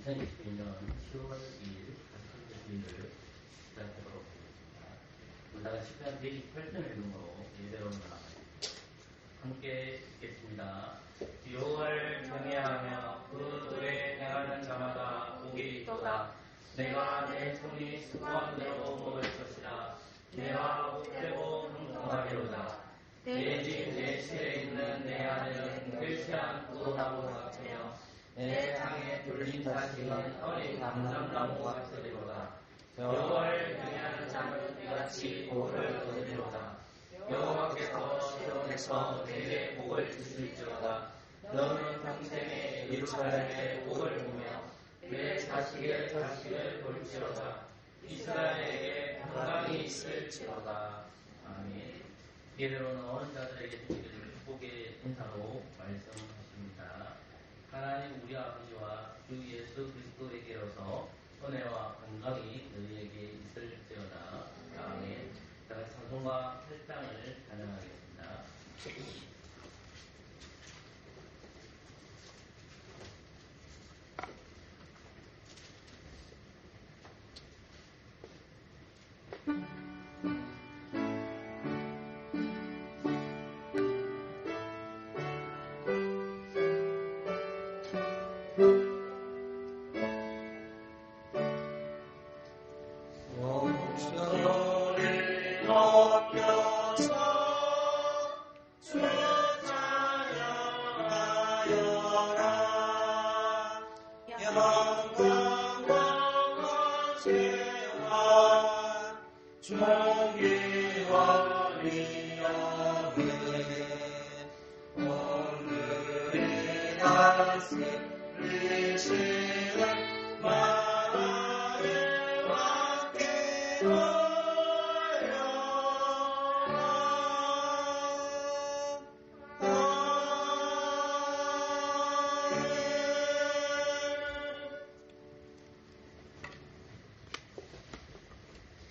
2022년 10월 2일 가스켓 주인을 시작하도록 하겠습니다. 문단은 10편 128편을 읽음으로 예배로 나아가겠습니다. 함께 읽겠습니다. 여호와를 경외하며 그 노래 행하는 자마다 복이 있도다. 내가 내 손이 수고한 대로 먹을 것이라. 내가 복되고 흥통하리로다. 내 집 내 실에 있는 내 아들은 글씨한 포도나무 같으며 내 땅에 둘린 자식은 어린 감람나무 같으리로다. 여호와를 경외하는 자는 이같이 복을 얻으리로다. 여호와께서 시온에서 내게 복을 주실지어다. 너는 평생에 예루살렘에 복을 보며 내 자식의 자식을 볼지어다. 이스라엘에게 평강이 있을지어다. 아멘. 예배로 나온 자들에게 주시기를 축복의 인사로 말씀하십니다. 하나님 우리 아버지와 주 예수 그리스도에게로서 은혜와 건강이 너희에게 있을지어다. 아멘. 다같이 찬송가 8장을 찬양하겠습니다.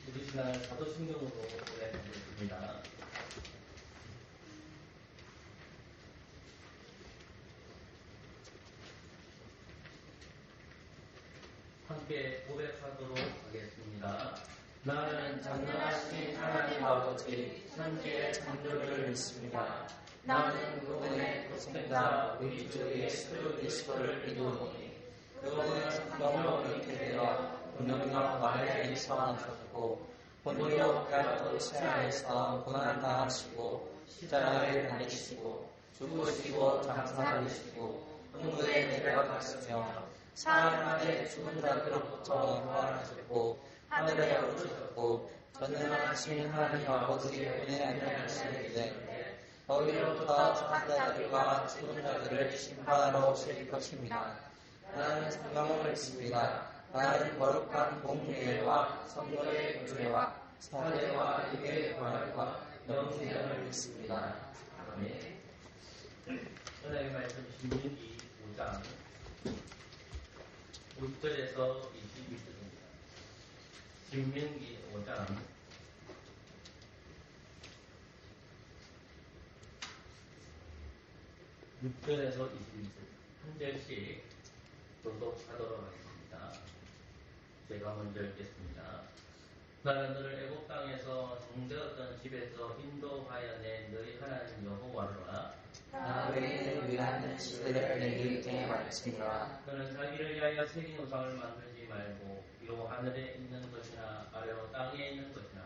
우리 지난 사도신경으로 노래하겠습니다. 함께 고백하도록 하겠습니다. 나는 전능하신 하나님 아버지 천지의 창조를 믿습니다. 나는 그분의 독생자 우리 주 예수 그리스도를 믿으노니 그분은 성령으로 잉태되어 분명히 마리아에 태어나셨고 본디오 빌라도 치하에서 고난당하시고 십자가에 달리시고 죽으시고 장사되시고 흥부에 내려가셨으며 사흘 만에 죽은 자들로부터 부활하셨고 하늘에 오르셨고 전능하신 하나님 아버지의 은혜에 앉으시는데 거기로부터 사는 자들과 죽은 자들을 심판하러 오실 것입니다. 나는 성경을 믿습니다. 나는 거룩한 공의회와 성도의 교회와 사례와 의의 부활과 영생을 믿습니다. 아멘. 하나님의 말씀 신명기 5장 5절에서 22절입니다. 신명기 5장 6절에서 22절 한 절씩 교독하도록 하겠습니다. 제가 먼저 읽겠습니다. 나는 너를 애국 땅에서 정되었던 집에서 인도하여 낸 너희 하나님 여호와로라. 나 외인을 위하는 시대를 내게 있게 말씀이라. 너는 자기를 위하여 새긴 우상을 만들지 말고 요 하늘에 있는 것이나 아래로 땅에 있는 것이나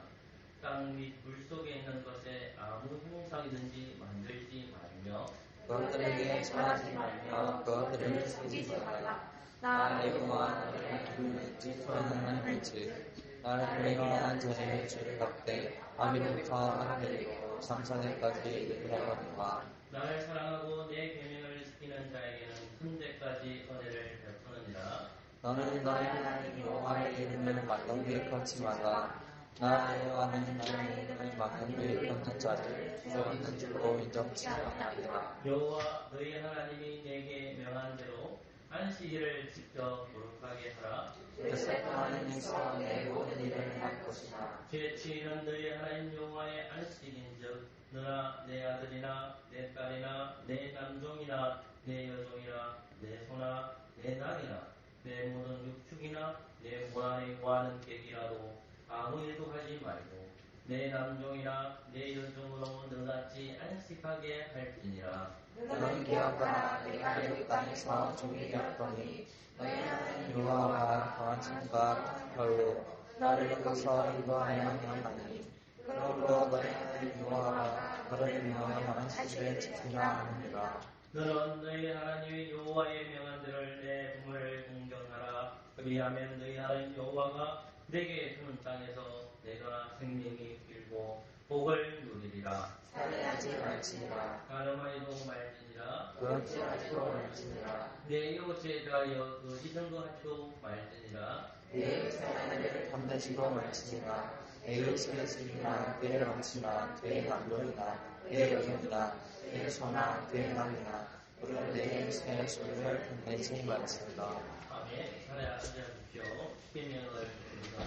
땅 및 물속에 있는 것에 아무 형상이든지 만들지 말며 그것들에게 절하지 말며 그것들을 섬기지 말라. 나 여호와 너를 부르는 지소하는 일즉 나를 위하는 자의 죄를 갚되 아미로부터 하늘이고 삼산에까지 이르러가니와. 나를 사랑하고 내 계명을 지키는 자에게는 현재까지 은혜를 베푸느니라. 너는 너의 하나님 여호와의 이름을 만능히 끊지 말라. 나 여호와는 나의 이름을 만능히 끊는 자를 죄 없는 줄로 인정치 아니하리라. 여호와 너희 하나님이 내게 명한 대로 안식일을 지켜 거룩하게 하라. 요셉하는 일서 내 모든 일을 할 것이나 죄치는 너희 하나님 여호와의 안식인즉 너나 내 아들이나 내 딸이나 내 남종이나 내 여종이나 내 소나 내 낙이나 내 모든 육축이나 내 고난에 구하는 객이라도 아무 일도 하지 말고 내 남종이나 내 여종으로 너같이 안식하게 할지니라. 너는 기억하라. 내가 이 땅에서 종이 되었더니 너희 하나님 여호와와 거하심과 별로 너를 이끌어서 인도하여 하나니 그러므로 너희 하나님 여호와가 너를 위하여 말하시기를 지키라 하느니라. 너는 너희 하나님 여호와의 명한들을 내 부모를 공경하라. 그리하면 너희 하나님 여호와가 내게 주는 땅에서 내가 생명이 길고 복을 누리리라. 살해하지 말지니라. 가늠하지도 말지니라. 거짓하지도 말지니라. 내 이웃에 대하여 거짓 증거하지도 말지니라. 내 사랑을 담대지도 말지니라. 내 이웃의 집이나 내 명치나 내 남편이나 내 여종이나 내 소나 내 남이나 물론 내 이웃의 소유를 담대지 말지니라. 아멘. 차례 앉아주십시오. 십계명을 우리가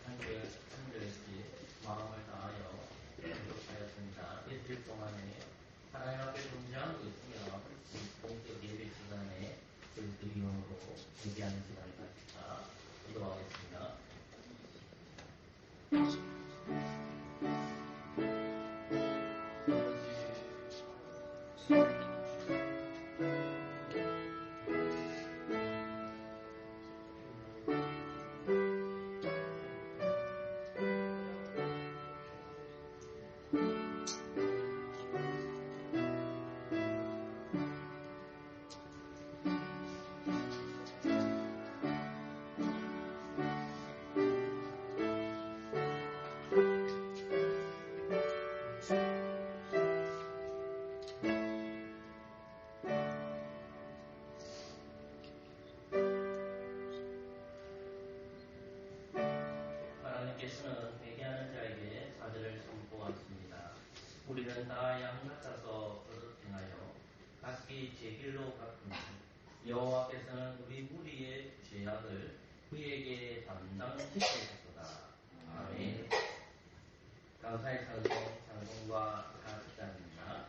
한 절씩 마음을 다하여 기록하였습니다. 일주일 동안에 하나님 앞에 존재하고 있으며 공적 예배 시간에 그 이름으로 예배하는 시간을 갖자 기도하겠습니다. 하나님께서는 회개하는 자에게 사죄를 선포하십니다. 우리는 다 양 같아서 버릇 행하여 각기 제 길로 갔으니 여호와께서는 우리 무리의 죄악을 그에게 담당시키셨도다. 아멘. 감사의 찬송과 찬양입니다.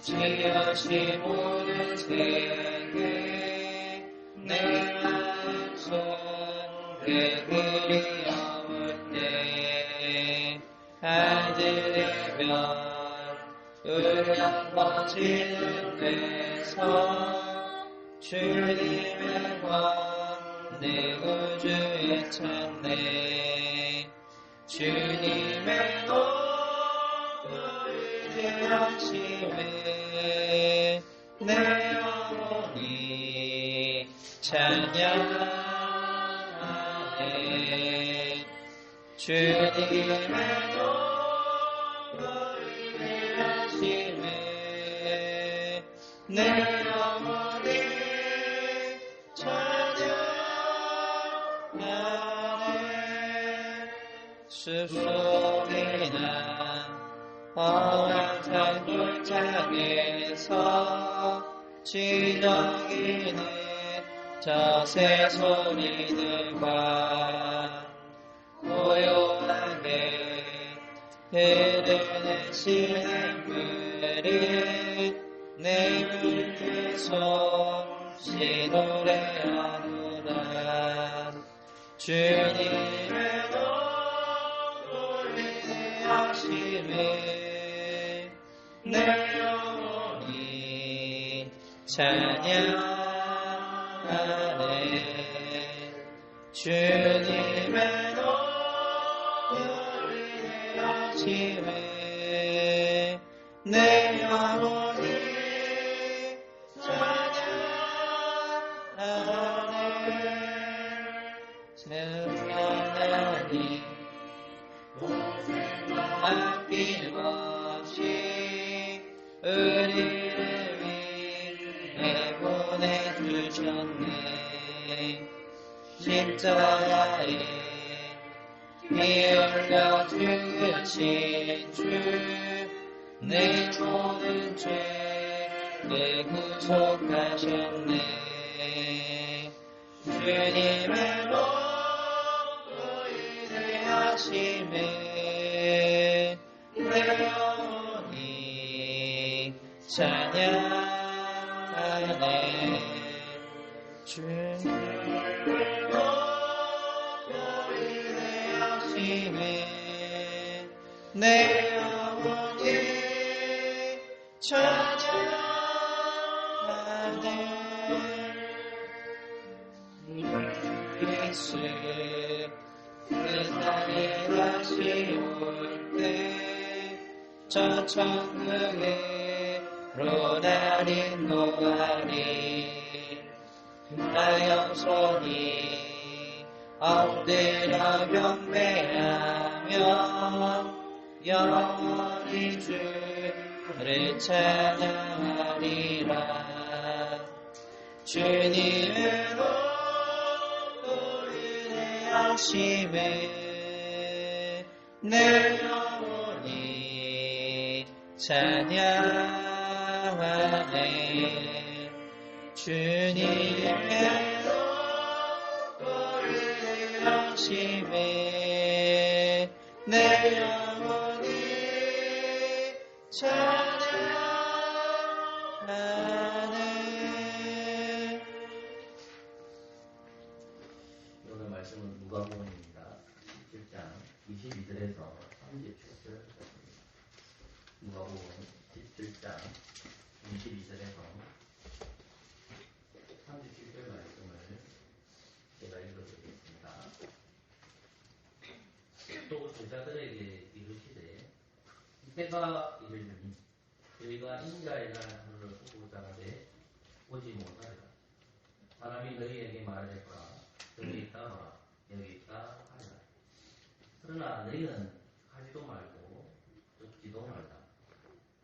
지으신 모든 세계 내 마음 속에 그리움을 때 알들이면 의연 번지는 데서 주님의 권내 우주에 찾네 주님의 하심에 내 영혼이 찬양하네 주님의 노를 하심에 내 영혼이 찬양하네 숲속에 난 험한 골짜기에서 지저귀는 저 새소리들과 고요하게 흐르는 시냇물이 내 물길 솜씨 노래하노라 주님의 노래 하심에 내 영혼이 찬양하네 주님의 노래 하심에 내 영혼이 찬양하네 찬양하니 아낌없이 우리를 위해 보내주신 주셨네. 십자가에 피 흘려 죽으신 주, 내 모든 죄를 구속하셨네. 주님의 몸으로 인내하심에 내 영혼이 찬양하네. 주님의 몸으로 인내하심에 내 영혼이 찬양하네. 예수 그 땅에 다시 올 때 저 천국으로 날 인도하리. 나 영손이 엎드려 경배하며 영원히 주를 찬양하리라. 주님의 하심에 내 영혼이 찬양하네. 주님의 노를 하심에 내 영혼이 찬양하네. 오늘 말씀은 누가복음입니다. 17장 22절에서 37절까지입니다. 누가복음 17장 22절에서 37절 말씀을 제가 읽어드리겠습니다. 또 제자들에게 이르시되 해가 이르리니 저희가 인자의 날 하늘을 보고자 하되 보지 못하리라. 사람이 너희에게 말하겠거라. 여기 있다 봐라. 여기 있다 하리라. 그러나 너희는 하지도 말고 듣지도 말라.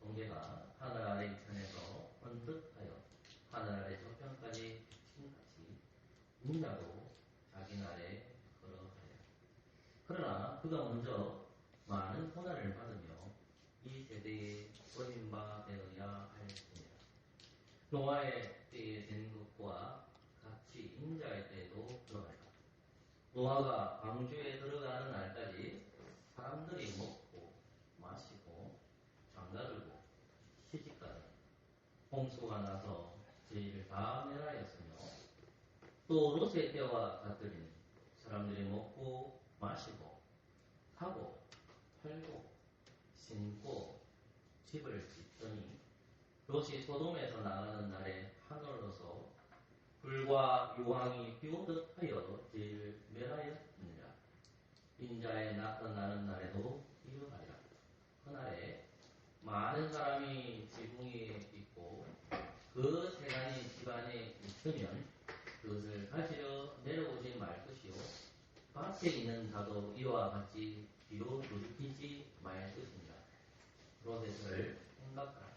번개가 하늘 아래 이편에서 번뜩하여 하늘 아래 저편까지 친같이 인자도 자기 날에 걸어가리라. 그러나 그가 먼저 많은 고난을 받으며 이 세대에 버림바 되어야 하였습니다. 노아의 때에 된 것과 같이 인자의 때에도 들어가리라. 노아가 방주에 들어가는 날까지 사람들이 먹고 마시고 장가들고 시집가니 홍수가 나서 저희를 다 멸하였으며 또 롯의 때와 같으리니 사람들이 먹고 마시고 사고 팔고 신고 집을 짓더니 롯이 소돔에서 나가는 날에 하늘로서 불과 유황이 비오듯 하여 저희를 멸하였느니라. 인자의 나타나는 날에도 이러하리라. 그날에 많은 사람이 지붕 위에 있고 그 세간이 집안에 있으면 그것을 가지러 내려오지 말 것이요 밭에 있는 자도 이와 같이 뒤로 돌이키지 말 것입니다. 롯의 설을 생각하라.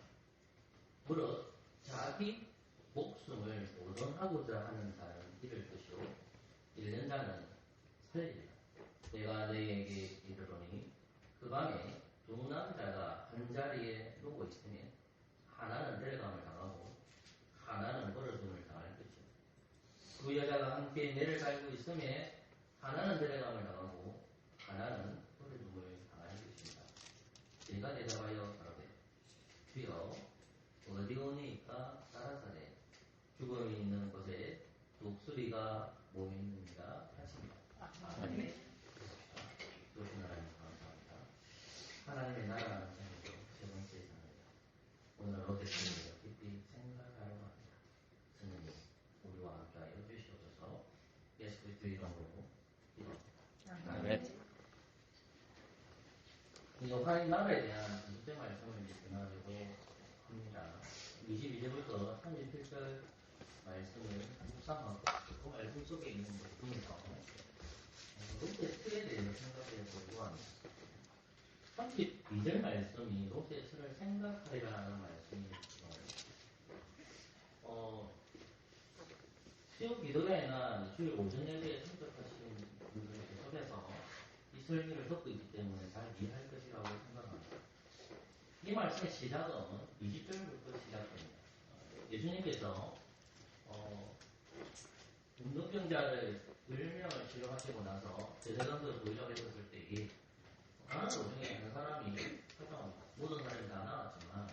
무릇 자기 목숨을 보존하고자 하는 자는 잃을 것이요 잃는 자는 살리리라. 내가 너희에게 이르노니 그 밤에 두 남자가 한 자리에 누워 있으면 하나는 데려감을 당하고 하나는 버려둠을 당할 것이요 두 여자가 함께 내를 갈고 있으면 하나는 데려감을 당하고 하나는 버려둠을 당할 것입니다. 제가 대답하여 가로되 주여 어디 오니까 따라가되 죽음이 있는 곳에 독수리가 모이느니라 하십니다. 아멘. 그러신 하나님 감사합니다. 하나님의 나라는 생각으로 세 번째 장입니다. 오늘 롯데스를 깊이 생각하려고 합니다. 주님 우리와 함께하여 주시옵소서. 예수 그리스도 이름으로 기도합니다. 아멘. 하나님 나라에 대한 둘째 말씀을 이제 전하려고 합니다. 22절부터 37절 말씀을 묵상하고 그 말씀 속에 있는 부분에서 롯의 틀에 대해서 생각해 보려고 합니다. 32절 말씀이 롯의 틀을 생각하리라는 말씀이죠. 수요 기도회나 주일 오전 예배에 참석하시는 분들이 계속해서 이 설교를 듣고 있기 때문에 잘 이해할 것이라고 생각합니다. 이 말씀의 시작은 20절부터 시작됩니다. 예수님께서 운동병자를 10명을 치료하시고 나서 제사장들을 보이려고 했었을 때 가는 도중에 한 사람이 찾아옵니다. 모든 사람이 다 나왔지만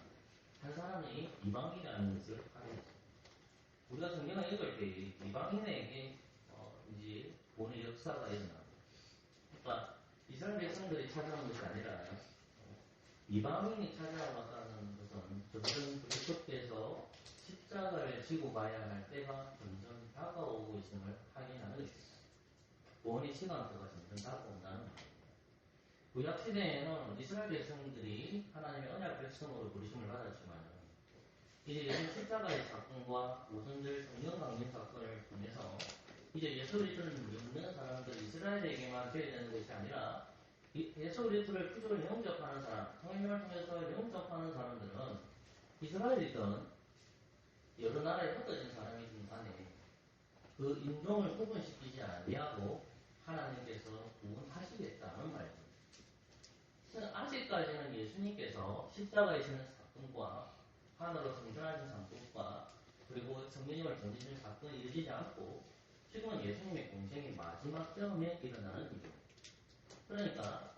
한 사람이 이방인이라는 것을 확인했습니다. 우리가 성경을 읽을 때 이방인에게 이제 본의 역사가 일어납니다. 그러니까 이스라엘 백성들이 찾아온 것이 아니라 이방인이 찾아왔다는 것은 점점 그리스도께서 십자가를 지고 가야 할 때가 점점 다가오고 있음을 확인하는 것입니다. 본의 시간표가 점점 다가온다는 말입니다. 구약시대에는 이스라엘 백성들이 하나님의 언약 백성으로 부르심을 받았지만 이제 예수 십자가의 사건과 오순절 성령 강림 사건을 통해서 이제 예수 그리스도를 믿는 사람들이 이스라엘에게만 되어야 되는 것이 아니라 예수 그리스도를 피조를 영접하는 사람, 성령을 통해서 영접하는 사람들은 이스라엘이든 여러 나라에 흩어진 사람이든 간에 그 인종을 구분시키지 아니하고 하나님께서 구원하시겠다는 말입니다. 아직까지는 예수님께서 십자가에 지는 사건과 하늘로 승천하신 사건과 그리고 성령님을 던지신 사건이 이루어지지 않고 지금은 예수님의 공생의 마지막 때문에 일어나는 일입니다. 그러니까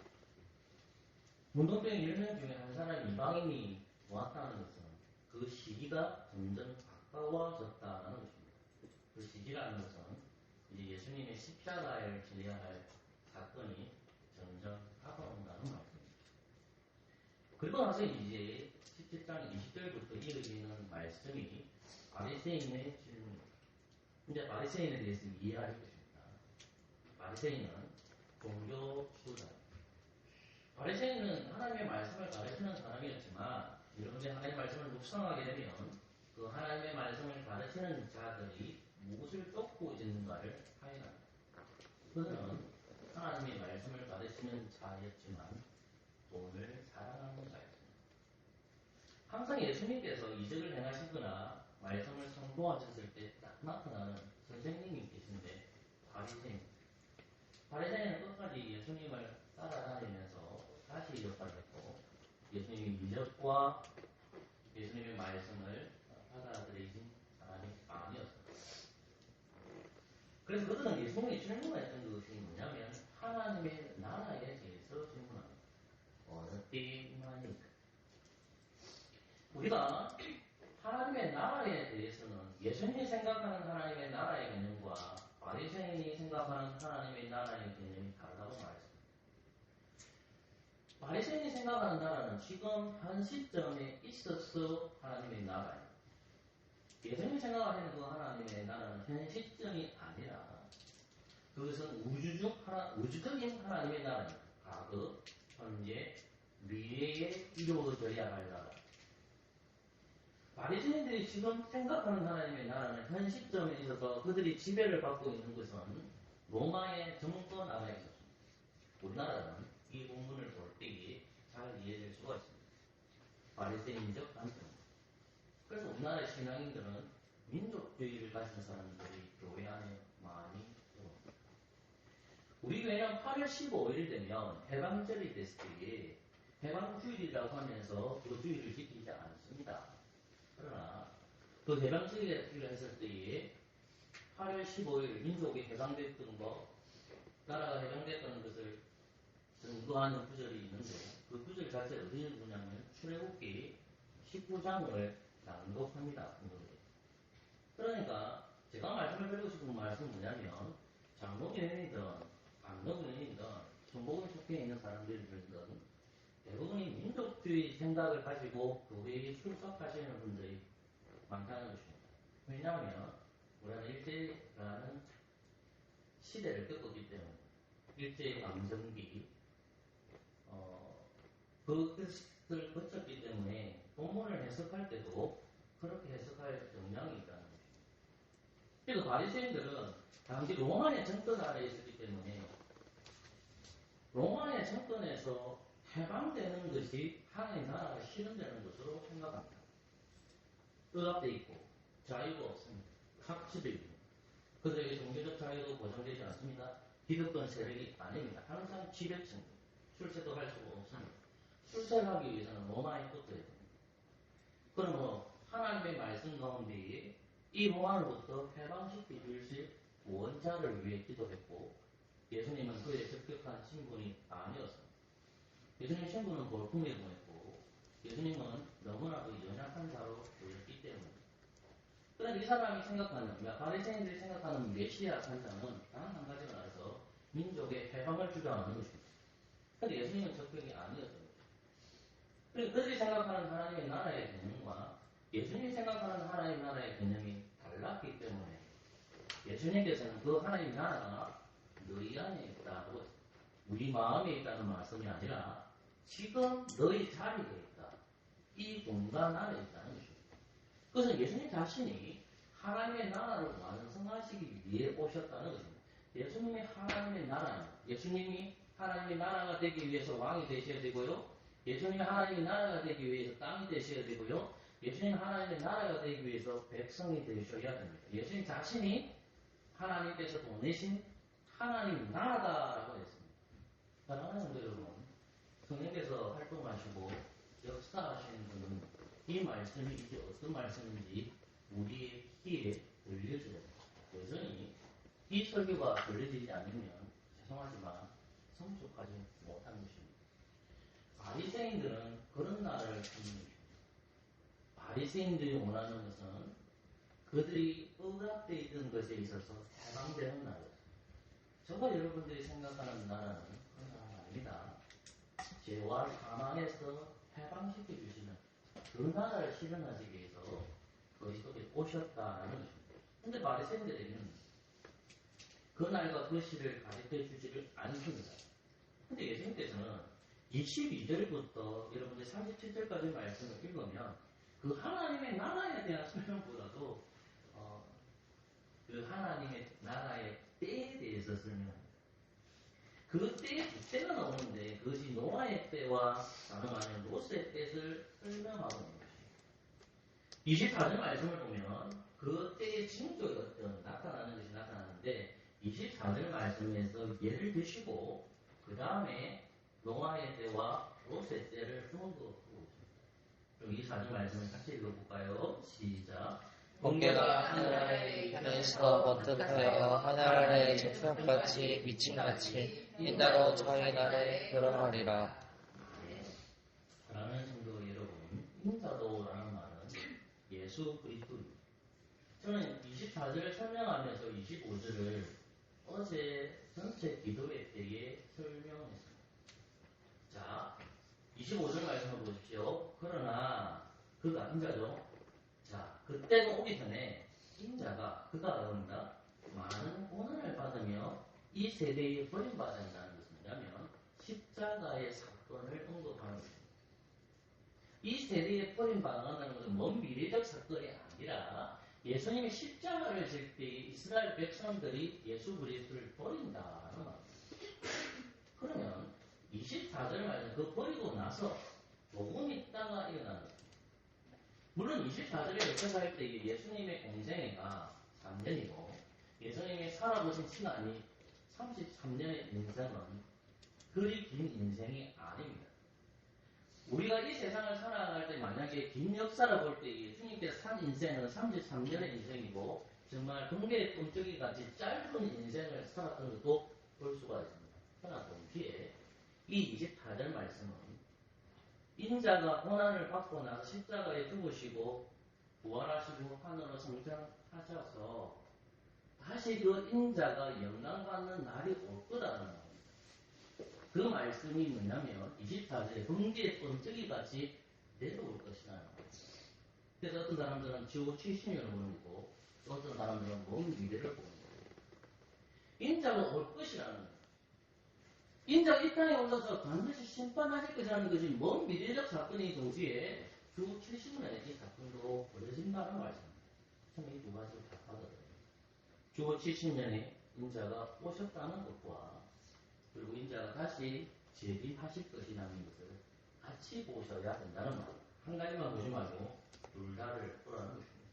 문둥병 10명 중에 한 사람이 이방인이 왔다는 것은 그 시기가 점점 가까워졌다는 것입니다. 그 시기라는 것은 이제 예수님의 십자가를 지어야 할 사건이 점점 다가온다는 말입니다. 그리고 나서 이제 17장 20절부터 이어지는 말씀이 바리새인의 질문입니다. 이제 바리새인에 대해서 이해할 것입니다. 바리새인은 종교 지도자입니다. 바리새인은 하나님의 말씀을 가르치는 사람이었지만 여러분이 하나님의 말씀을 묵상하게 되면 그 하나님의 말씀을 가르치는 자들이 무엇을 쫓고 있는가를 확인합니다. 그들은 하나님의 말씀을 가르치는 자였지만 돈을 사랑하는 자였습니다. 항상 예수님께서 이적을 행하시거나 말씀을 선포하셨을 때 딱 나타나는 선생님이 계신데 바리새인은 끝까지 예수님을 따라다니면서 다시 역할을 했고 예수님의 이적과 예수님의 말씀을 받아들이신 사람이 아니었습니다. 그래서 그들은 예수님이 질문했던 것이 뭐냐면 하나님의 나라에 대해서 질문합니다. 어느 때만입니까? 우리가 하나님의 나라에 대해서는 예수님이 생각하는 하나님의 나라의 개념과 바리새인이 생각하는 하나님의 나라의 개념이 다르다고 말했습니다. 바리새인이 생각하는 나라는 지금 현 시점에 있어서 하나님의 나라예요. 예수님이 생각하는 그 하나님의 나라는 현 시점이 아니라 그것은 우주적인 하나님의 나라입니다. 과거, 현재, 미래에 이루어져야 할 나라. 바리새인들이 지금 생각하는 하나님의 나라는 현 시점에 있어서 그들이 지배를 받고 있는 것은 로마의 정권 아래에 있었습니다. 우리나라는 이 본문을 볼 때에 잘 이해될 수가 있습니다. 바리새인적 관점입니다. 그래서 우리나라의 신앙인들은 민족주의를 가진 사람들이 교회 안에 많이 들어옵니다. 우리 교회는 8월 15일 되면 해방절이 됐을 때에 해방주일이라고 하면서 그 주일을 지키지 않습니다. 그러나 그 해방주의를 했을 때에 8월 15일 민족이 해방됐던 것, 나라가 해방됐다는 것을 증거하는 구절이 있는데 그 구절 자체가 어디에 보냐면 출애굽기 19장을 낭독합니다. 그러니까 제가 말씀을 드리고 싶은 말씀은 뭐냐면 장로교인이든 안동교인이든 성복음 속해 있는 사람들이든 대부분이 민족주의 생각을 가지고 교회에 출석하시는 분들이 많다는 것입니다. 왜냐하면 우리는 일제라는 시대를 겪었기 때문에 일제의 강점기 그것을 거쳤기 때문에 본문을 해석할 때도 그렇게 해석할 역량이 있다는 것입니다. 그래서 바리새인들은 당시 로마의 정권 아래에 있었기 때문에 로마의 정권에서 해방되는 것이 하나님 나라가 실현되는 것으로 생각합니다. 억압되어 있고 자유가 없습니다. 착취되어 있고 그들에게 종교적 자유도 보장되지 않습니다. 기득권 세력이 아닙니다. 항상 지배층, 출세도 할 수가 없습니다. 출세를 하기 위해서는 로마에 붙어야 됩니다. 그러므로 하나님의 말씀 가운데 이 로마로부터 해방시켜 주실 구원자를 위해 기도했고 예수님은 그의 적격한 신분이 아니었습니다. 예수님 신분은 볼품에 보냈고 예수님은 너무나도 연약한 자로 보였기 때문입니다. 그런데 이 사람이 생각하는, 바리새인들이 생각하는 메시아 산자는 단 한 가지가 나서 민족의 해방을 주장하는 것입니다. 그런데 예수님은 적격이 아니었습니다. 그리고 그들이 생각하는 하나님의 나라의 개념과 예수님이 생각하는 하나님의 나라의 개념이 달랐기 때문에 예수님께서는 그 하나님의 나라가 너희 안에 있다고, 우리 마음에 있다는 말씀이 아니라 지금 너희 자리에 있다. 이 공간 안에 있다는 것입니다. 그것은 예수님 자신이 하나님의 나라를 완성하시기 위해 오셨다는 것입니다. 예수님의 하나님의 나라는, 예수님이 하나님의 나라가 되기 위해서 왕이 되셔야 되고요. 예수님이 하나님의 나라가 되기 위해서 땅이 되셔야 되고요. 예수님 하나님의 나라가 되기 위해서 백성이 되셔야 됩니다. 예수님 자신이 하나님께서 보내신 하나님 나라다라고 했습니다. 사랑하는 성도 여러분, 성령께서 활동하시고 역사하시는 분은 이 말씀이 이제 어떤 말씀인지 우리의 귀에 들려줘야 됩니다. 여전히 이 설교가 들려지지 않으면 죄송하지만 성숙하지 못한 것입니다. 바리새인들은 그런 나라를 찾는 것입니다. 바리새인들이 원하는 것은 그들이 억압되어 있던 것에 있어서 해방되는 나라였습니다. 저가 여러분들이 생각하는 나라는 그런 나라가 아닙니다. 죄와 사망에서 해방시켜 주시는 그 나라를 실현하시기 위해서 그리스도께 오셨다는 것입니다. 그런데 바리새인들에게는 그 날과 그 시를 가르쳐 주지를 않습니다. 그런데 예수님께서는 22절부터 여러분들 37절까지 말씀을 읽으면 그 하나님의 나라에 대한 설명보다도 그 하나님의 나라의 때에 대해서 설명합니다. 그 때에 두 때가 나오는데 그것이 노아의 때와 가능하면 롯의 때를 설명하고 있는 것입니다. 24절 말씀을 보면 그 때의 징조의 어떤 나타나는 것이 나타나는데 24절 말씀에서 예를 드시고 그 다음에 노아의 때와 롯의 때를 한번더 보고 있습니다. 그럼 24절 말씀을 같이 읽어볼까요? 시작. 번개가 하늘 아래 위편에서 번뜩하여 하늘 아래 저녁같이 미친같이 인자로 저희 날에 드러나리라. 사랑하는 성도 여러분, 인자도라는 말은 예수 그리스도입니다. 저는 24절을 설명하면서 25절을 어제 전체 기도회 때에 설명했습니다. 자, 25절 말씀을 보십시오. 그러나 그가 인자죠. 자, 그때가 오기 전에 인자가 그가 나옵니다. 많은 고난을 받으며 이 세대에 버림받아야 한다는 것은 뭐냐면 십자가의 사건을 언급하는 것입니다. 이 세대에 버림받아간다는 것은 먼 미래적 사건이 아니라 예수님이 십자가를 질 때 이스라엘 백성들이 예수 그리스도를 버린다는 말입니다. 그러면 24절 말씀 그 버리고 나서 조금 있다가 일어나는 것입니다. 물론 24절에 역사할 때 예수님의 공생애가 3년이고 예수님이 살아보신 시간이 33년의 인생은 그리 긴 인생이 아닙니다. 우리가 이 세상을 살아갈 때 만약에 긴 역사를 볼 때 예수님께서 산 인생은 33년의 인생이고 정말 동계의 꿈쩍이 같이 짧은 인생을 살았던 것도 볼 수가 있습니다. 그러나 동시에 이 24절 말씀은 인자가 고난을 받고 나서 십자가에 죽으시고 부활하시고 하늘로 성장하셔서 다시 그 인자가 영광받는 날이 올 거라는 겁니다. 그 말씀이 뭐냐면 24절에 번개의 번쩍이 같이 내려올 것이라는 겁니다. 그래서 어떤 사람들은 지구 70년을 보는 거고 어떤 사람들은 먼 미래를 보는 거예요. 인자가 올 것이라는 거예요. 인자가 이 땅에 올라서 반드시 심판하실 것이라는 것이 먼 미래적 사건이 동시에 주 70년에 이 사건도 벌어진다는 말씀입니다. 저는 이 두 가지를 다 받아들여요. 주 70년에 인자가 오셨다는 것과 그리고 인자가 다시 재림하실 것이라는 것을 같이 보셔야 된다는 말. 한 가지만 보지 말고 둘 다를 보라는 것입니다.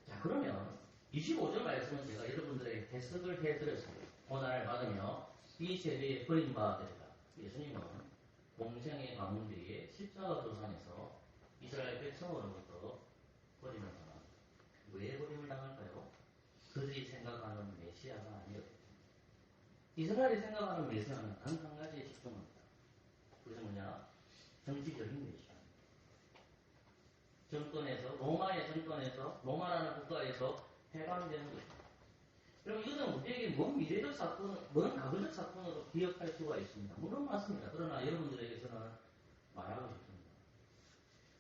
자, 그러면 25절 말씀은 제가 여러분들에게 해석을 해드렸습니다. 고난을 받으며 이 세대에 버림받으리라. 예수님은 공생의 가운데에 십자가 도상에서 이스라엘 백성으로부터 버림을 당합니다. 왜 버림을 당할까요? 그들이 생각하는 메시아가 아니었기 때문에. 이스라엘이 생각하는 메시아는 단 한 가지에 집중합니다. 그것은 뭐냐? 정치적인 메시아. 정권에서, 로마의 정권에서, 로마라는 국가에서 해방되는 것입니다. 그럼 이것은 우리에게 먼 미래적 사건, 먼 과거적 사건으로 기억할 수가 있습니다. 물론 맞습니다. 그러나 여러분들에게서는 말하고 싶습니다.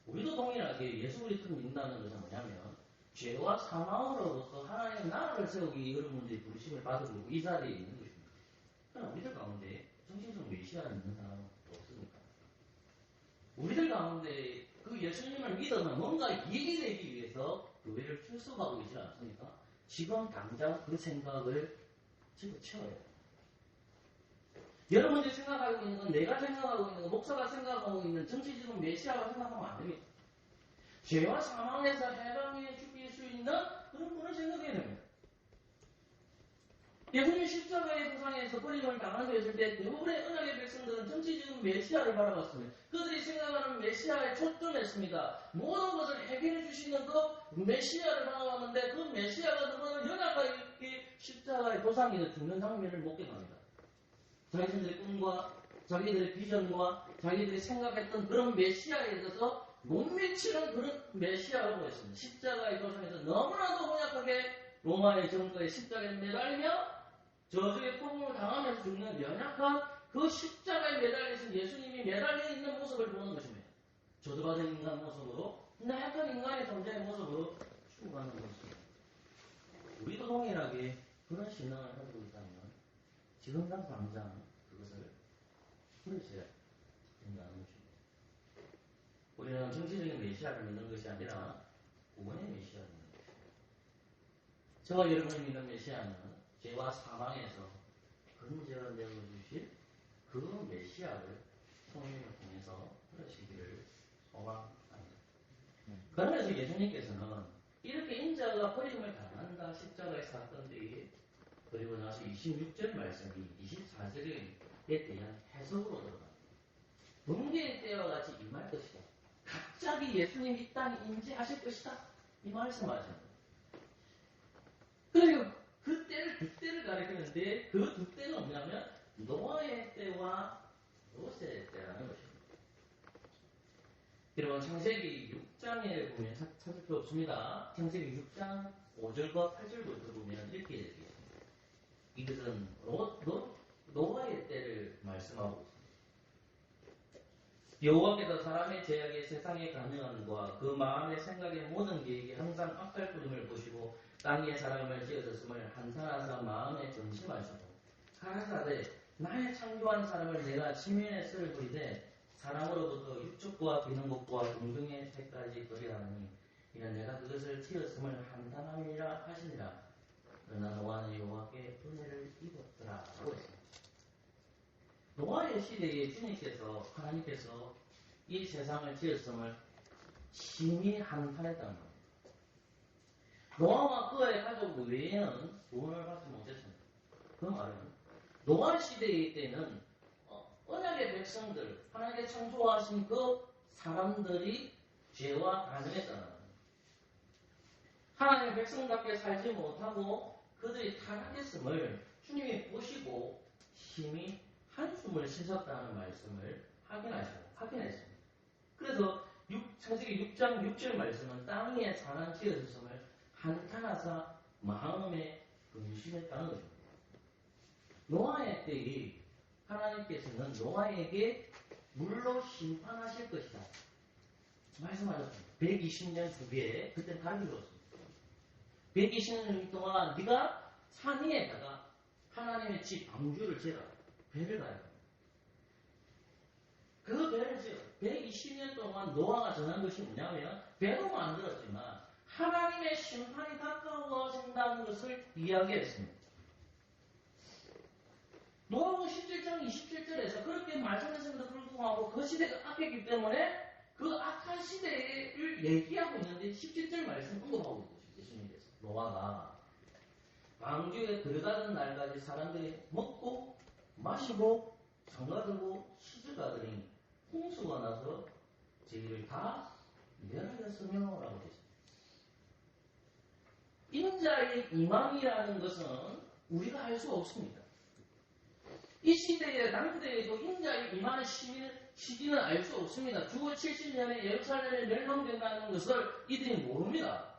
우리도 동일하게 예수 그리스도를 믿는다는 것은 뭐냐면 죄와 사망으로부터 하나님의 나라를 세우기 여러분들이 부르심을 받으고 이 자리에 있는 것입니다. 그러나 우리들 가운데 정신적 메시아를 믿는 사람은 없습니까? 우리들 가운데 그 예수님을 믿으면 뭔가 이익이 되기 위해서 교회를 출석하고 있지 않습니까? 지금 당장 그 생각을 집어치워야 돼요. 여러분들이 생각하고 있는 건, 내가 생각하고 있는 건, 목사가 생각하고 있는 정치적인 메시아가 생각하면 안 됩니다. 죄와 사망에서 해방해 주실 수 있는 그런 분을 생각해야 됩니다. 예수님 십자가의 도상에서 버림을 당하게 때 대부분의 언약의 백성들은 정치적인 메시아를 바라봤습니다. 그들이 생각하는 메시아에 초점했습니다. 모든 것을 해결해 주시는 그 메시아를 바라봤는데 그 메시아가 너무나 연약하게 십자가의 도상에서 죽는 장면을 못 견갑니다. 자기들의 꿈과 자기들의 비전과 자기들이 생각했던 그런 메시아에 대해서 못 미치는 그런 메시아가 보였습니다. 십자가의 도상에서 너무나도 혼약하게 로마의 정거에 십자가에 매달리며 저주의 폭풍을 당하면서 죽는 연약한 그 십자가에 매달리신 예수님이 매달려 있는 모습을 보는 것입니다. 저주받은 인간 모습으로, 나약한 인간의 존재의 모습으로 죽어가는 모습입니다. 우리도 동일하게 그런 신앙을 가지고 있다면 지금 당장 그것을 버리셔야 된다는 것입니다. 우리는 정치적인 메시아를 믿는 것이 아니라 구원의 메시아를 믿는 것입니다. 저와 여러분이 믿는 메시아는 죄와 사망에서 근저를 내어주실 그 메시아를 성령을 통해서 그러시기를 소망합니다. 그러면서 예수님께서는 이렇게 인자가 버림을 당한다 십자가의 사건들이 그리고 나서 26절 말씀이 24절에 대한 해석으로 들어갑니다. 번개의 때와 같이 임할 것이다. 갑자기 예수님이 이 땅에 임재하실 것이다. 이 말씀하십니다. 그리고 그 때를 가리키는데 그 두 때가 뭐냐면 노아의 때와 롯의 때라는 것입니다. 여러분 창세기 6장에 보면 찾을 필요 없습니다. 창세기 6장 5절과 8절부터 보면 이렇게 되어 있습니다. 이것은 노아의 때를 말씀하고 있습니다. 여호와께서 사람의 죄악에 세상의 가능함과 그 마음의 생각의 모든 계획이 항상 악할 뿐임을 보시고 땅 위에 사람을 지어졌음을 한탄하사 마음에 전심하시고 가라사대 나의 창조한 사람을 내가 지면에 쓸 부리되 사람으로부터 육축과 비는 것과 동등의 색까지 거리하니 이는 내가 그것을 지었음을 한탄함이라 하시니라. 그러나 노아는 여호와께 은혜를 입었더라 라고 했습니다. 노아의 시대에 주님께서 하나님께서 이 세상을 지었음을 심히 한탄했다는 겁니다. 노아와 그의 가족 외에는 구원을 받지 못했습니다. 그 말은 노아 시대의 때는 언약의 백성들, 하나님께 창조하신 그 사람들이 죄와 가정했다는 겁니다. 하나님의 백성답게 살지 못하고 그들이 타락했음을 주님이 보시고 심히 한숨을 쉬셨다는 말씀을 확인했습니다. 그래서 창세기 6장 6절 말씀은 땅 위에 사람 지어졌음을 한탄하사 마음에 근심했다는 것입니다. 노아의 때에 하나님께서는 노아에게 물로 심판하실 것이다 말씀하셨습니다. 120년 후에 그때 다르게 들었습니다. 120년 동안 네가 산 위에다가 하나님의 집 방주를 지어라. 배를 가야 합니다. 그 배를 지어 120년 동안 노아가 전한 것이 뭐냐면 배로 만들었지만 하나님의 심판이 가까워진다는 것을 이야기했습니다. 노아가 17장 27절에서 그렇게 말씀했음에도 불구하고 그 시대가 악했기 때문에 그 악한 시대를 얘기하고 있는데 17절 말씀 언급하고 있습니다. 예수님께서 노아가 광주에 들어가는 날까지 사람들이 먹고 마시고 장가들고 시집가더니 홍수가 나서 저희를 다 멸하였으며 라고 되어 있습니다. 인자의 임함이라는 것은 우리가 알 수 없습니다. 이 시대에 당대에도 인자의 임하는 시기는 알 수 없습니다. 주후 70년에 예루살렘에 멸망된다는 것을 이들이 모릅니다.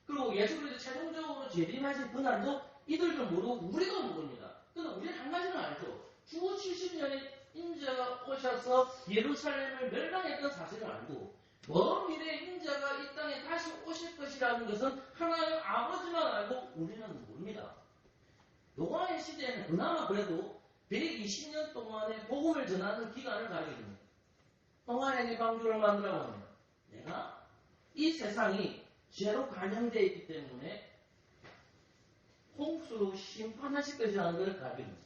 그리고 예수께서 최종적으로 재림하실 그날도 이들도 모르고 우리도 모릅니다. 그래서 우리는 한 가지는 알죠. 주후 70년에 인자가 오셔서 예루살렘을 멸망했던 사실을 알고 먼 미래에 인자가 이 땅에 다시 오실 것이라는 것은 하나님 아버지만 알고 우리는 모릅니다. 노아의 시대에는 그나마 그래도 120년 동안의 복음을 전하는 기간을 가지게 됩니다. 노아에게 방주를 만들라고 합니다. 내가 이 세상이 죄로 관련되어 있기 때문에 홍수로 심판하실 것이라는 것을 가지게 됩니다.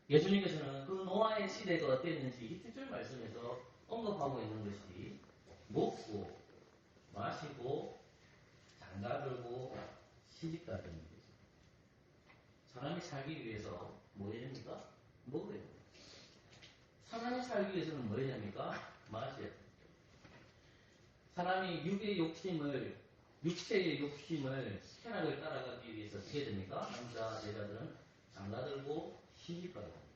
예수님께서는 그 노아의 시대가 어땠는지 17절 말씀에서 언급하고 있는 것이 먹고 마시고 장가들고 시집가는 겁니다. 사람이 살기 위해서 뭐 해야 됩니까? 먹어야 됩니다. 사람이 살기 위해서는 뭐 해야 됩니까? 마셔야 됩니다. 사람이 육체의 욕심을 쾌락을 따라가기 위해서 어떻게 해야 됩니까? 남자, 여자들은 장가들고 시집가야 됩니다.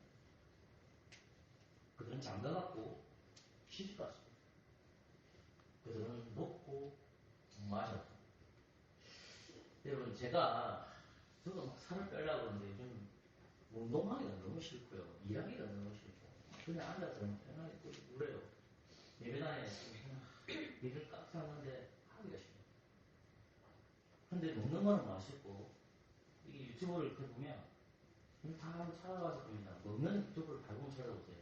그들은 장가갔고 시집갔습니다. 그들은 먹고 마셨습니다. 여러분, 저도 막 살을 빼려고 하는데 요즘 운동하기가 너무 싫고요. 일하기가 너무 싫고. 그냥 앉아서 편하게 그래요. 예배당에 일을 깍 쌌는데 하기가 싫어요. 근데 먹는 거는 맛있고, 이게 유튜브를 이렇게 보면, 다 한번 찾아가서 봅니다. 먹는 유튜브를 발굴 찾아보세요.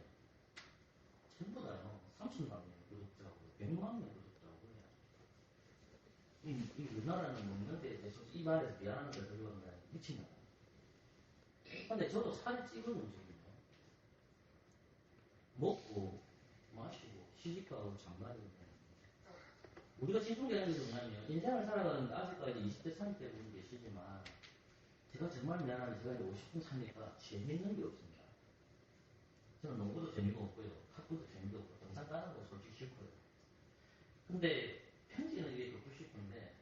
전부 다요. 30만 명 구독자고, 100만 명 구독자고, 그래요. 이 우리나라는 먹는 데 대해서 이 말에서 미안한 걸 들어가면 미친다. 근데 저도 살을 찌는 음식입니다. 먹고, 마시고, 시집가고, 장가들고. 우리가 집중되는 게 뭐냐면, 인생을 살아가는데 아직까지 20대, 30대 분이 계시지만, 제가 정말 미안한데 제가 50분 사니까 재밌는 게 없습니다. 저는 농구도 재미가 없고요. 탁구도 재미가 없고, 등산 가는 거 솔직히 싫고요. 근데 편지는 이게 듣고 싶은데,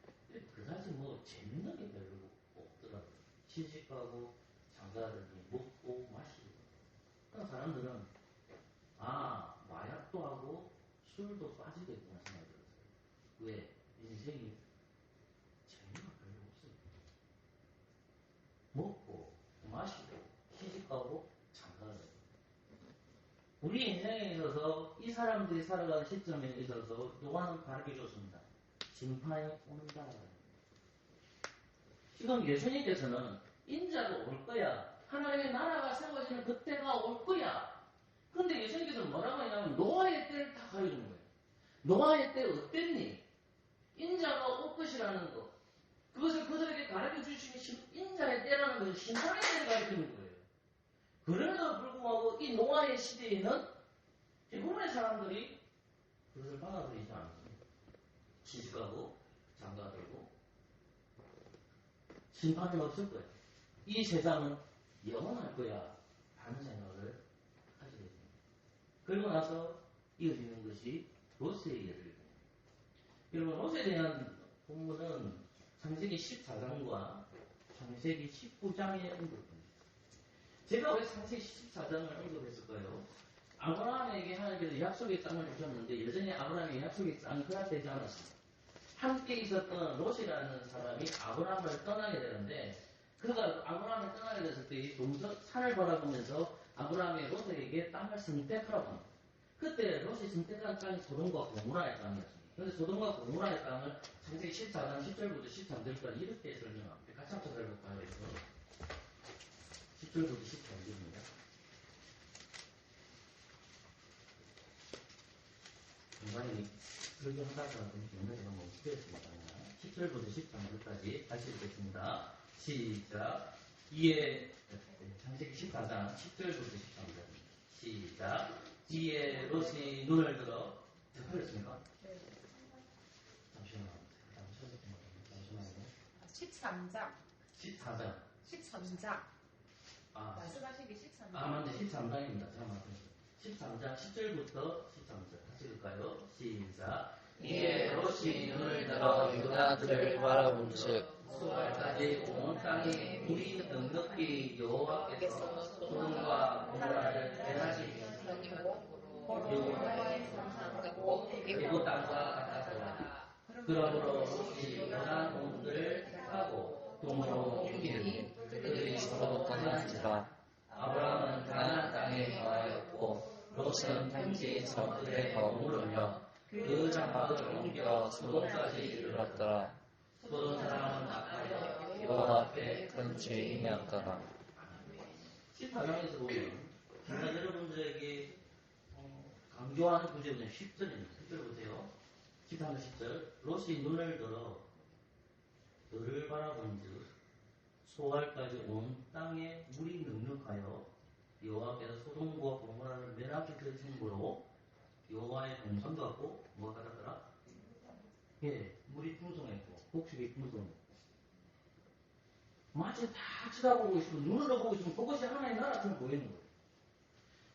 그다지 뭐 재밌는 게 별로 없더라고요. 시집가고, 장가들고, 먹고, 마시고. 그런 사람들은, 마약도 하고, 술도 빠지겠구나 생각이 들었어요. 왜? 인생이 재미가 별로 없어요. 먹고, 마시고, 시집가고, 장가를. 우리 인생에 있어서 이 사람들이 살아가는 시점에 있어서 요한은 가르쳐 줬습니다. 심판이 온다. 지금 예수님께서는 인자가 올 거야. 하나님의 나라가 세워지는 그때가 올 거야. 그런데 예수님께서는 뭐라고 하냐면 노아의 때를 다 가르치는 거예요. 노아의 때 어땠니? 인자가 올 것이라는 것. 그것을 그들에게 가르쳐 주시기 인자의 때라는 것을 심판의 때를 가르치는 거예요. 그럼에도 불구하고 이 노아의 시대에는 대부분의 사람들이 그것을 받아들이지 않습니다. 시집가고 장가들고 심판은 없을 거예요. 이 세상은 영원할 거야 하는 생각을 하시게 됩니다. 그리고 나서 이어지는 것이 롯의 예를. 여러분, 롯에 대한 본문은 창세기 14장과 창세기 19장에 언급합니다. 제가 왜 창세기 14장을 언급했을까요? 아브라함에게 하나님께서 약속의 땅을 주셨는데 여전히 아브라함의 약속의 땅이 허락되지 않았습니다. 함께 있었던 롯이라는 사람이 아브라함을 떠나게 되는데 그가 아브라함을 떠나게 됐을 때 산을 바라보면서 아브라함의 롯에게 땅을 선택하라고 합니다. 그때 롯이 선택한 땅이 소돔과 고모라의 땅이었습니다. 그런데 소돔과 고모라의 땅을 창세기 14장 10절부터 13절까지 이렇게 설명합니다. 같이 한번 설명할까요? 10절부터 13절입니다. 중간에 그렇게 하다가 영상이 너무 웃겼습니다. 10절부터 13절까지 다시 읽겠습니다. 시작. 이에 창세기 14장 10절부터 13절 시작. 이에 롯이 눈을 들어 흘렸습니까? 네. 잠시만요. 13장. 14장. 13장. 아, 말씀하시기 13장. 맞네. 13장입니다. 제가 맞았어요. 13장 10절부터 13절. 같이 읽을까요? 시작. 이에 롯이 눈을 들어 유다들을 바라본즉 수발까지 온 땅에 물이 넉넉히 여호와께서 소돔과 고모라를 대하시니 대구 땅과 같았더라. 그러므로 롯이 연한 온들을 택하고 동으로 옮기니 그들이 서로 떠난지라. 아브라함은 가나안 땅에 거하였고 롯은 현지 성들에 머무르며 그 장막을 옮겨 소돔까지 이르렀더라. 소돔 사람은 악하여 여호와 앞에 큰 죄인이었더라. 14장에서 보면 제가 여러분들에게 강조하는 구절은 10절입니다. 10절 보세요. 13절 10절. 롯이 눈을 들어 너를 바라본즉 소알까지 온 땅에 물이 넉넉하여 여호와께서 소돔과 고모라를 멸하게 되심으로 여호와의 동산도 같고 뭐가 같았더라? 예, 물이 풍성했고 곡식이 풍성했고 마치 다 쳐다보고 있으면 눈으로 보고 있으면 그것이 하나의 나라처럼 보이는 거예요.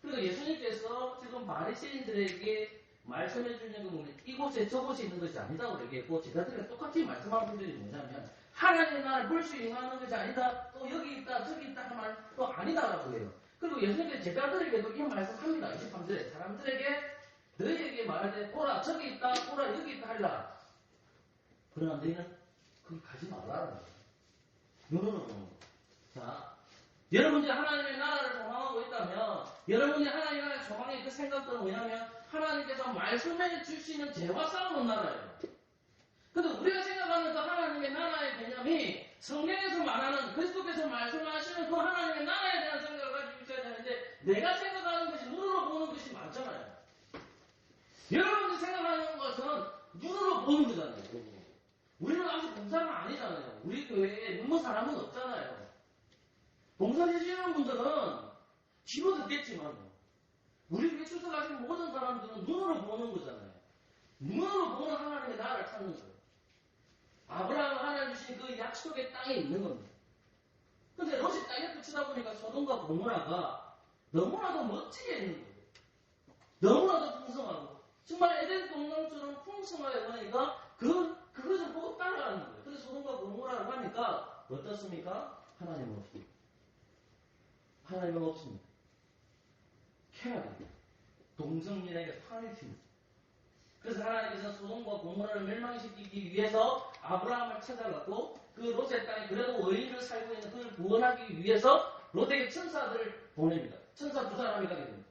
그러니까 예수님께서 지금 바리새인들에게 말씀해 주는 건 이곳에 저곳에 있는 것이 아니다고 얘기했고 제자들과 똑같이 말씀하는 분들이 뭐냐면 하나님의 나라를 볼 수 임하는 것이 아니다. 또 여기 있다 저기 있다 하는 말 또 아니다라고 해요. 그리고 예수님께서 제자들에게도 이 말씀합니다. 23절에 사람들에게 너희에게 말하되 보라 저기 있다 보라 여기 있다 하리라. 그러나 너희는 거기 가지 말라는 거예요. 눈으로 보는 거예요. 자, 여러분들이 하나님의 나라를 소망하고 있다면 여러분이 하나님의 나라를 소망의 그 생각들은 뭐냐면 하나님께서 말씀해 주시는 죄와 싸우는 나라예요. 근데 우리가 생각하는 그 하나님의 나라의 개념이 성경에서 말하는 그리스도께서 말씀하시는 그 하나님의 나라에 대한 생각을 가지고 있어야 되는데 내가 생각하는 것이 눈으로 보는 것이 많잖아요. 여러분들이 생각하는 것은 눈으로 보는 거잖아요. 우리는 아직 봉사가 아니잖아요. 우리 교회에 눈먼 사람은 없잖아요. 봉사해주시는 분들은 집어 듣겠지만 우리 교회 출석하신 모든 사람들은 눈으로 보는 거잖아요. 눈으로 보는 하나님의 나라를 찾는 거예요. 아브라함은 하나님 주신 그 약속의 땅에 있는 겁니다. 근데 롯이 땅에 붙이다 보니까 소돔과 고모라가 너무나도 멋지게 있는 거예요. 너무나도 풍성하고 정말 에덴 동산처럼 풍성하게 보니까 그것을 보고 따라가는 거예요. 그래서 소돔과 고모라를 하니까 어떻습니까? 하나님은 없습니다. 하나님은 없습니다. 쾌락입니다. 동성민에게 판을 칩니다. 그래서 하나님께서 소돔과 고모라를 멸망시키기 위해서 아브라함을 찾아갔고 그 롯의 땅에 그래도 의인을 살고 있는 그를 구원하기 위해서 롯에게 천사들을 보냅니다. 천사 두 사람이 가게 됩니다.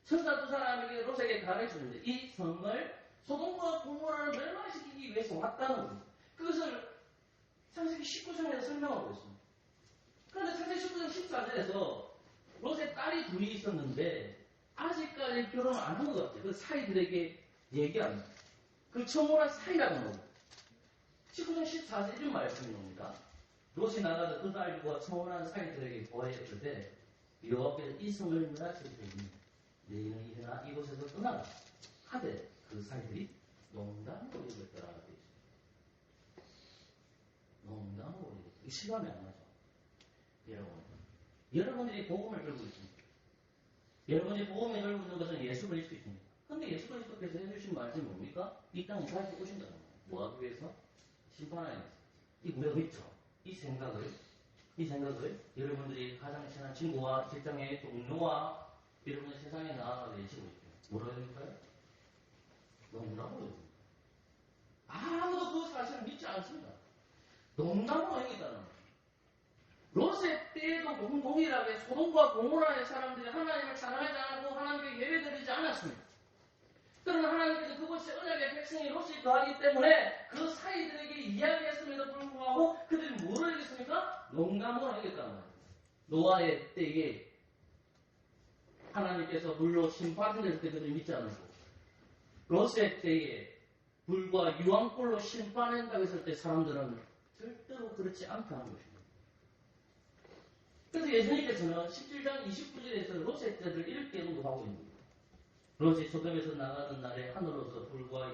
천사 두 사람에게 롯에게 가르쳐주는데 이 성을 소돔과 고모라를 멸망시키기 위해서 왔다는 겁니다. 그것을 창세기 19장에서 설명하고 있습니다. 그런데 창세기 19장 14절에서 롯의 딸이 둘이 있었는데 아직까지 결혼을 안 한 것 같아요. 그 사이들에게 얘기합니다. 그 청혼한 사이라고 합니다. 19장 14절 이런 말씀이 옵니다. 롯이 나가서 그 딸과 청혼한 사이들에게 보았을 때 여호와께서 이 성을 멸하실 때니 너희는 일어나 이곳에서 떠나라 하되 그 사이들이 농담으로 여겼더라. 농담으로 여겼더라. 실감이 안 나죠. 여러분들이 복음을 들고 있습니다. 여러분이 복음을 들고 있는 것은 예수 그리스도입니다. 근데 예수 그리스도께서 해주신 말씀이 뭡니까? 이 땅에 다시 오신다는 거예요. 뭐하기 위해서? 심판하기 위해서. 이 우리가 믿죠? 이 생각을 여러분들이 가장 친한 친구와 직장의 동료와 여러분의 세상에 나아가 내시고 있죠. 뭐라고 할까요? 농담으로 해요. 아무도 그 사실을 믿지 않습니다. 농담으로 하겠다는 거예요. 롯의 때에도 동일하게 소돔과 고모라의 사람들이 하나님을 사랑하지 않고 하나님께 예배드리지 않았습니다. 그러나 하나님께서 그것이 언약의 백성이 롯이 거하기 때문에 그 사이들에게 이야기했음에도 불구하고 그들이 뭐를 하겠습니까? 농담으로 하겠다는 거예요. 노아의 때에 하나님께서 불로 심판될 때 그들이 믿지 않고 롯의 때에 불과 유황불로 심판한다고 했을 때 사람들은 절대로 그렇지 않다 하는 것입니다. 그래서 예수님께서는 17장 29절에서 롯의 때를 이렇게 언급하고 있는 거예요. 롯이 소돔에서 나가던 날에 하늘로서 불과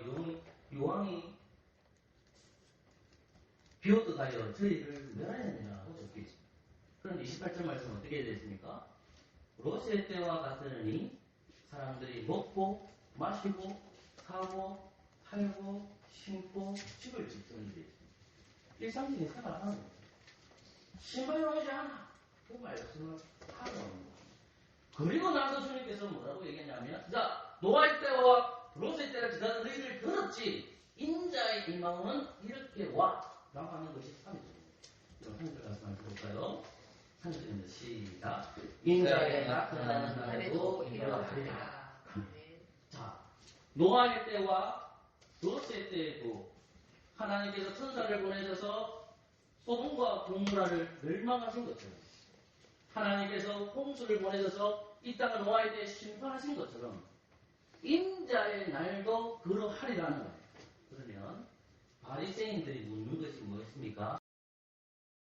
유황이 비웃듯하여 저희를 멸하였느냐고 적혀있습니다. 그런데 28절 말씀 어떻게 되어 습니까? 롯의 때와 같으니 사람들이 먹고 마시고 사고 살고 심고 집을 짓는 데 일상적인 생활을 하는 거예요. 신발이 오지 않아. 그 말씀을 하는 거예요. 그리고 나서 주님께서 뭐라고 얘기했냐면, 자, 노아의 때와 롯의 때가 지나는 너희들 들었지. 인자의 임하오는 이렇게 와. 라고 하는 것이 3절입니다. 그럼 한 절 말씀을 들어볼까요? 한 절입니다. 시작. 인자의 나타나는 날에도 이러하리라. 자, 노아의 때와 롯의 때에도 하나님께서 천사를 보내셔서 소돔과 고모라를 멸망하신 것처럼, 하나님께서 홍수를 보내셔서 이 땅을 노아의 때에 심판하신 것처럼 인자의 날도 그러하리라는 거예요. 그러면 바리새인들이 묻는 것이 무엇입니까?